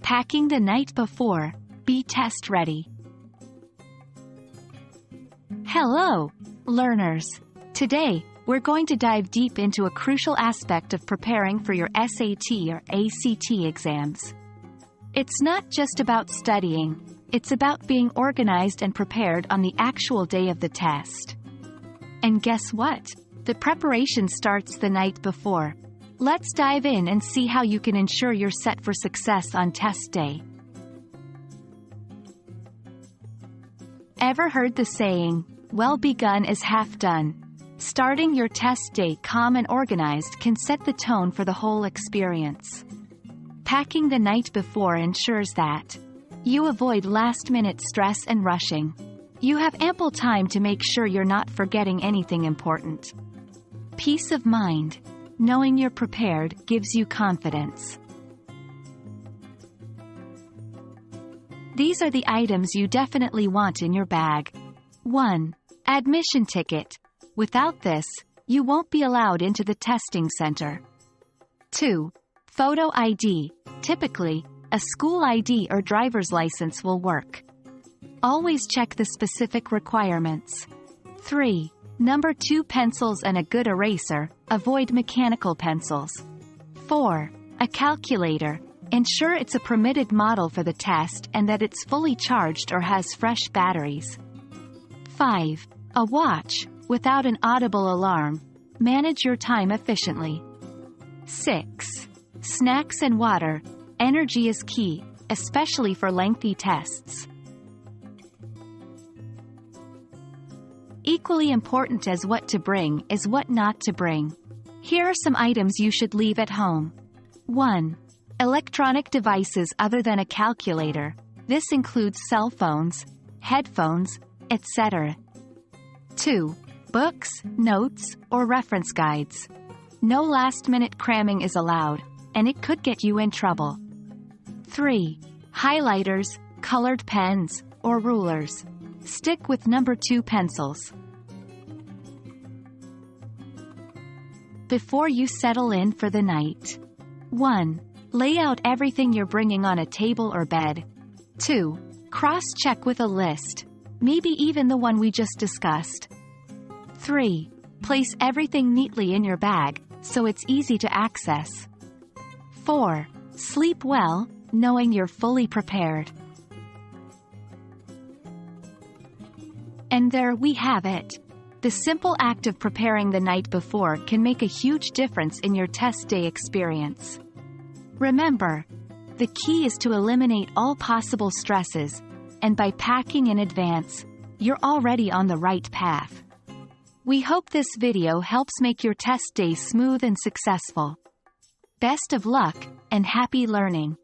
Packing the night before. Be test ready. Hello, learners. Today, we're going to dive deep into a crucial aspect of preparing for your SAT or ACT exams. It's not just about studying, it's about being organized and prepared on the actual day of the test. And guess what? The preparation starts the night before. Let's dive in and see how you can ensure you're set for success on test day. Ever heard the saying, "Well begun is half done"? Starting your test day calm and organized can set the tone for the whole experience. Packing the night before ensures that you avoid last-minute stress and rushing. You have ample time to make sure you're not forgetting anything important. Peace of mind. Knowing you're prepared gives you confidence. These are the items you definitely want in your bag. 1. Admission ticket. Without this, you won't be allowed into the testing center. 2. Photo ID. Typically, a school ID or driver's license will work. Always check the specific requirements. 3. Number 2 pencils and a good eraser. Avoid mechanical pencils. 4. A calculator. Ensure it's a permitted model for the test and that it's fully charged or has fresh batteries. 5. A watch, without an audible alarm. Manage your time efficiently. 6. Snacks and water. Energy is key, especially for lengthy tests. Equally important as what to bring is what not to bring. Here are some items you should leave at home. 1. Electronic devices other than a calculator. This includes cell phones, headphones, etc. 2. Books, notes, or reference guides. No last-minute cramming is allowed, and it could get you in trouble. 3. Highlighters, colored pens, or rulers. Stick with number 2 pencils. Before you settle in for the night. 1. Lay out everything you're bringing on a table or bed. 2. Cross-check with a list, maybe even the one we just discussed. 3. Place everything neatly in your bag, so it's easy to access. 4. Sleep well, knowing you're fully prepared. And there we have it. The simple act of preparing the night before can make a huge difference in your test day experience. Remember, the key is to eliminate all possible stresses, and by packing in advance, you're already on the right path. We hope this video helps make your test day smooth and successful. Best of luck, and happy learning!